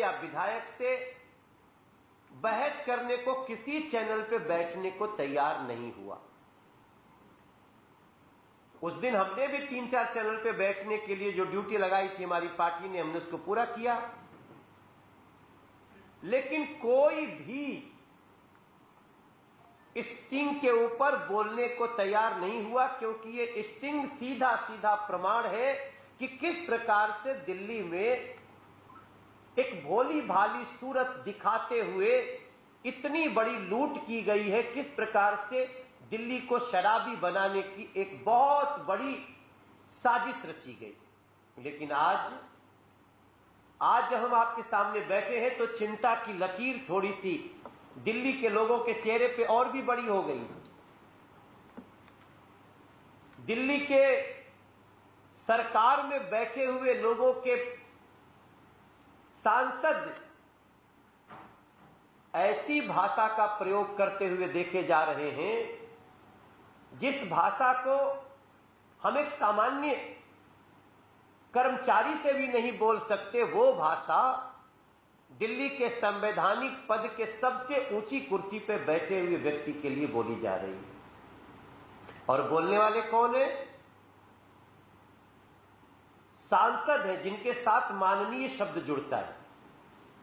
या विधायक से बहस करने को किसी चैनल पे बैठने को तैयार नहीं हुआ। उस दिन हमने भी 3-4 चैनल पे बैठने के लिए जो ड्यूटी लगाई थी हमारी पार्टी ने, हमने उसको पूरा किया, लेकिन कोई भी स्टिंग के ऊपर बोलने को तैयार नहीं हुआ, क्योंकि ये स्टिंग सीधा सीधा प्रमाण है कि किस प्रकार से दिल्ली में एक भोली भाली सूरत दिखाते हुए इतनी बड़ी लूट की गई है, किस प्रकार से दिल्ली को शराबी बनाने की एक बहुत बड़ी साजिश रची गई। लेकिन आज जब हम आपके सामने बैठे हैं तो चिंता की लकीर थोड़ी सी दिल्ली के लोगों के चेहरे पे और भी बड़ी हो गई। दिल्ली के सरकार में बैठे हुए लोगों के सांसद ऐसी भाषा का प्रयोग करते हुए देखे जा रहे हैं जिस भाषा को हम एक सामान्य कर्मचारी से भी नहीं बोल सकते, वो भाषा दिल्ली के संवैधानिक पद के सबसे ऊंची कुर्सी पे बैठे हुए व्यक्ति के लिए बोली जा रही है। और बोलने वाले कौन है? सांसद है, जिनके साथ माननीय शब्द जुड़ता है।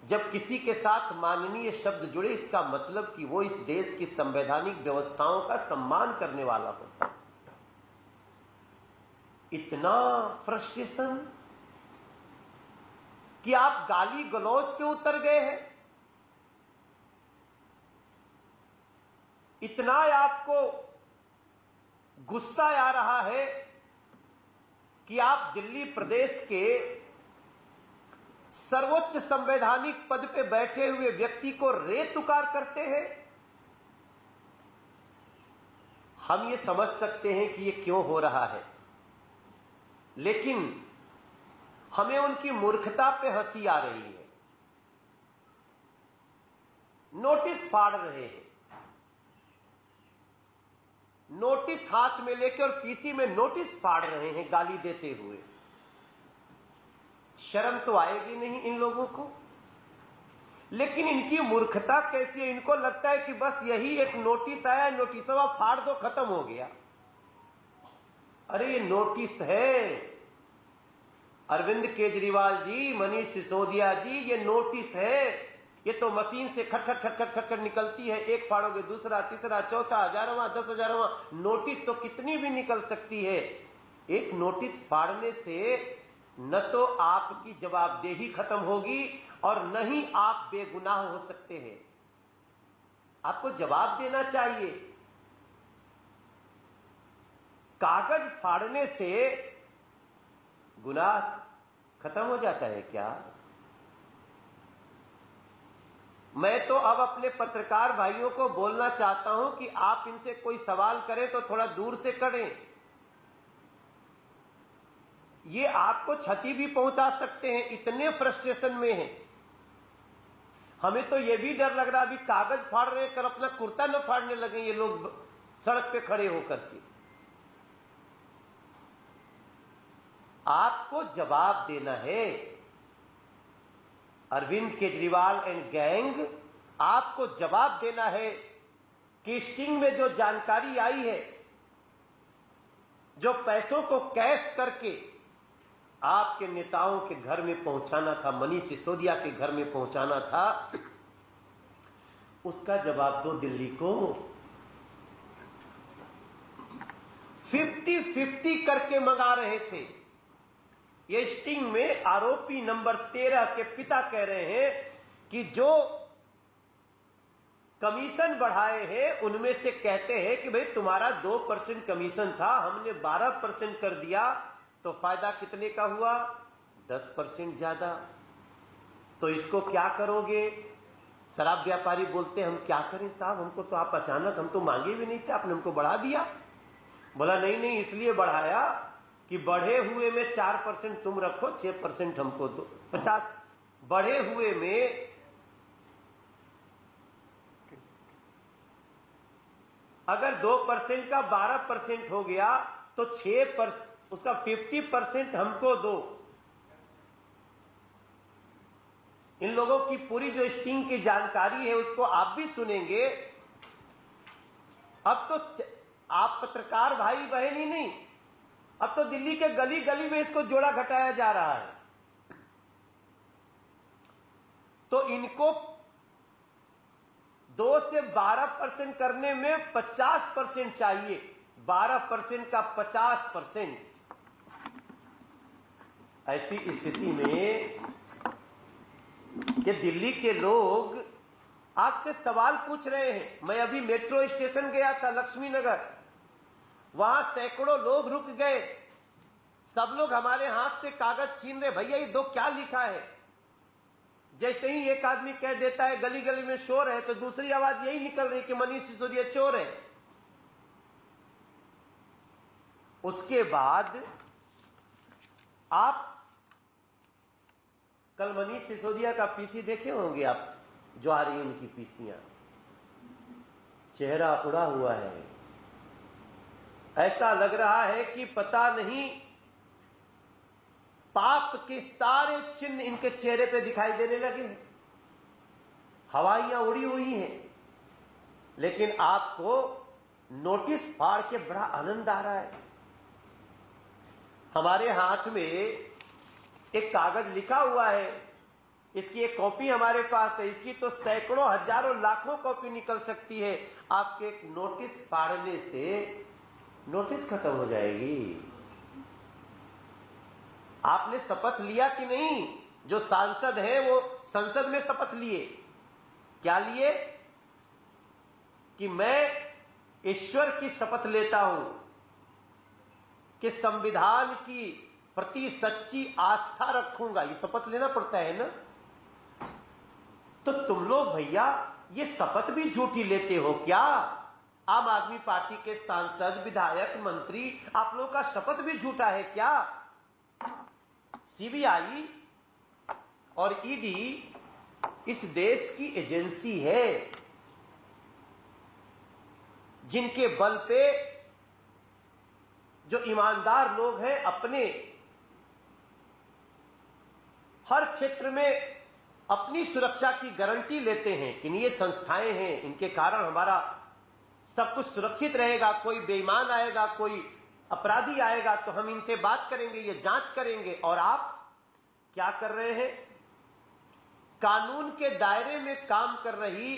जब किसी के साथ माननीय शब्द जुड़े, इसका मतलब कि वो इस देश की संवैधानिक व्यवस्थाओं का सम्मान करने वाला होता है। इतना फ्रस्ट्रेशन कि आप गाली गलौज पे उतर गए हैं, इतना आपको गुस्सा आ रहा है कि आप दिल्ली प्रदेश के सर्वोच्च संवैधानिक पद पे बैठे हुए व्यक्ति को रेतुकार करते हैं। हम ये समझ सकते हैं कि ये क्यों हो रहा है, लेकिन हमें उनकी मूर्खता पे हंसी आ रही है। नोटिस फाड़ रहे हैं, नोटिस हाथ में लेकर और पीसी में नोटिस फाड़ रहे हैं गाली देते हुए। शर्म तो आएगी नहीं इन लोगों को। लेकिन इनकी मूर्खता कैसी है, इनको लगता है कि बस यही एक नोटिस आया, नोटिसवा फाड़ दो, खत्म हो गया। अरे ये नोटिस है अरविंद केजरीवाल जी, मनीष सिसोदिया जी, ये नोटिस है। ये तो मशीन से खट खट खट खट खट खट निकलती है, एक फाड़ोगे दूसरा, तीसरा, चौथा, 1000वां, 10,000वां नोटिस तो कितनी भी निकल सकती है। एक नोटिस फाड़ने से न तो आपकी जवाबदेही खत्म होगी और न ही आप बेगुनाह हो सकते हैं। आपको जवाब देना चाहिए। कागज फाड़ने से गुनाह खत्म हो जाता है क्या? मैं तो अब अपने पत्रकार भाइयों को बोलना चाहता हूं कि आप इनसे कोई सवाल करें तो थोड़ा दूर से करें। ये आपको क्षति भी पहुंचा सकते हैं, इतने फ्रस्ट्रेशन में हैं। हमें तो यह भी डर लग रहा, अभी कागज फाड़ रहे कर अपना कुर्ता न फाड़ने लगे ये लोग सड़क पे खड़े होकर के। आपको जवाब देना है। अरविंद केजरीवाल एंड गैंग, आपको जवाब देना है कि स्टिंग में जो जानकारी आई है, जो पैसों को कैश करके आपके नेताओं के घर में पहुंचाना था, मनीष सिसोदिया के घर में पहुंचाना था, उसका जवाब दो दिल्ली को। 50-50 करके मंगा रहे थे। ये स्टिंग में आरोपी नंबर 13 के पिता कह रहे हैं कि जो कमीशन बढ़ाए हैं उनमें से कहते हैं कि भाई तुम्हारा 2% कमीशन था, हमने 12% कर दिया, तो फायदा कितने का हुआ? 10% ज्यादा। तो इसको क्या करोगे? शराब व्यापारी बोलते हम क्या करें साहब, हमको तो आप अचानक, हम तो मांगे भी नहीं थे, आपने हमको बढ़ा दिया। बोला नहीं इसलिए बढ़ाया कि बढ़े हुए में 4% तुम रखो, 6% हमको दो। 50 बढ़े हुए में अगर 2% का 12% हो गया तो 6%, उसका 50% हमको दो। इन लोगों की पूरी जो स्टिंग की जानकारी है उसको आप भी सुनेंगे। अब तो आप पत्रकार भाई बहन ही नहीं, अब तो दिल्ली के गली गली में इसको जोड़ा घटाया जा रहा है। तो इनको 2 से 12% करने में 50% चाहिए, 12% का 50%। ऐसी स्थिति में ये दिल्ली के लोग आपसे सवाल पूछ रहे हैं। मैं अभी मेट्रो स्टेशन गया था लक्ष्मी नगर, वहां सैकड़ों लोग रुक गए, सब लोग हमारे हाथ से कागज छीन रहे, भैया ये दो क्या लिखा है। जैसे ही एक आदमी कह देता है गली गली में शोर है, तो दूसरी आवाज यही निकल रही कि मनीष सिसोदिया चोर है। उसके बाद आप कल मनीष सिसोदिया का पीसी देखे होंगे आप, जो आ रही उनकी पीसियां, चेहरा उड़ा हुआ है। ऐसा लग रहा है कि पता नहीं पाप के सारे चिन्ह इनके चेहरे पे दिखाई देने लगे हैं। हवाइयां उड़ी हुई हैं, लेकिन आपको नोटिस फाड़ के बड़ा आनंद आ रहा है। हमारे हाथ में एक कागज लिखा हुआ है, इसकी एक कॉपी हमारे पास है, इसकी तो सैकड़ों हजारों लाखों कॉपी निकल सकती है। आपके एक नोटिस फाड़ने से नोटिस खत्म हो जाएगी। आपने शपथ लिया कि नहीं? जो सांसद है वो संसद में शपथ लिए, क्या लिए? कि मैं ईश्वर की शपथ लेता हूं कि संविधान की प्रति सच्ची आस्था रखूंगा। ये शपथ लेना पड़ता है ना। तो तुम लोग भैया ये शपथ भी झूठी लेते हो क्या? आम आदमी पार्टी के सांसद, विधायक, मंत्री, आप लोगों का शपथ भी झूठा है क्या? सीबीआई और ईडी इस देश की एजेंसी है, जिनके बल पे जो ईमानदार लोग हैं अपने हर क्षेत्र में अपनी सुरक्षा की गारंटी लेते हैं कि ये संस्थाएं हैं, इनके कारण हमारा सब कुछ सुरक्षित रहेगा। कोई बेईमान आएगा, कोई अपराधी आएगा तो हम इनसे बात करेंगे, ये जांच करेंगे। और आप क्या कर रहे हैं? कानून के दायरे में काम कर रही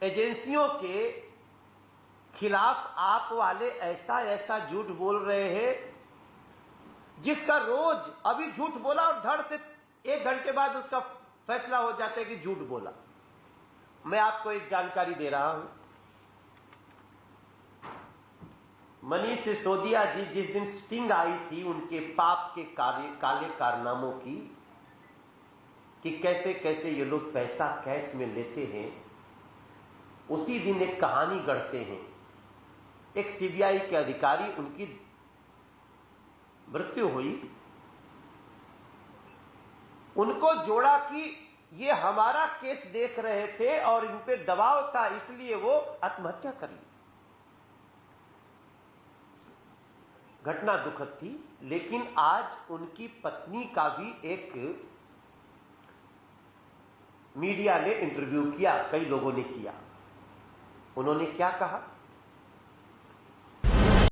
एजेंसियों के खिलाफ आप वाले ऐसा ऐसा झूठ बोल रहे हैं, जिसका रोज अभी झूठ बोला और धड़ से 1 घंटे बाद उसका फैसला हो जाता है कि झूठ बोला। मैं आपको एक जानकारी दे रहा हूं। मनीष सिसोदिया जी जिस दिन स्टिंग आई थी उनके पाप के काले कारनामों की, कि कैसे कैसे ये लोग पैसा कैश में लेते हैं, उसी दिन एक कहानी गढ़ते हैं। एक सीबीआई के अधिकारी, उनकी मृत्यु हुई, उनको जोड़ा कि ये हमारा केस देख रहे थे और इन पे दबाव था, इसलिए वो आत्महत्या कर ली। घटना दुखद थी, लेकिन आज उनकी पत्नी का भी एक मीडिया ने इंटरव्यू किया, कई लोगों ने किया। उन्होंने क्या कहा?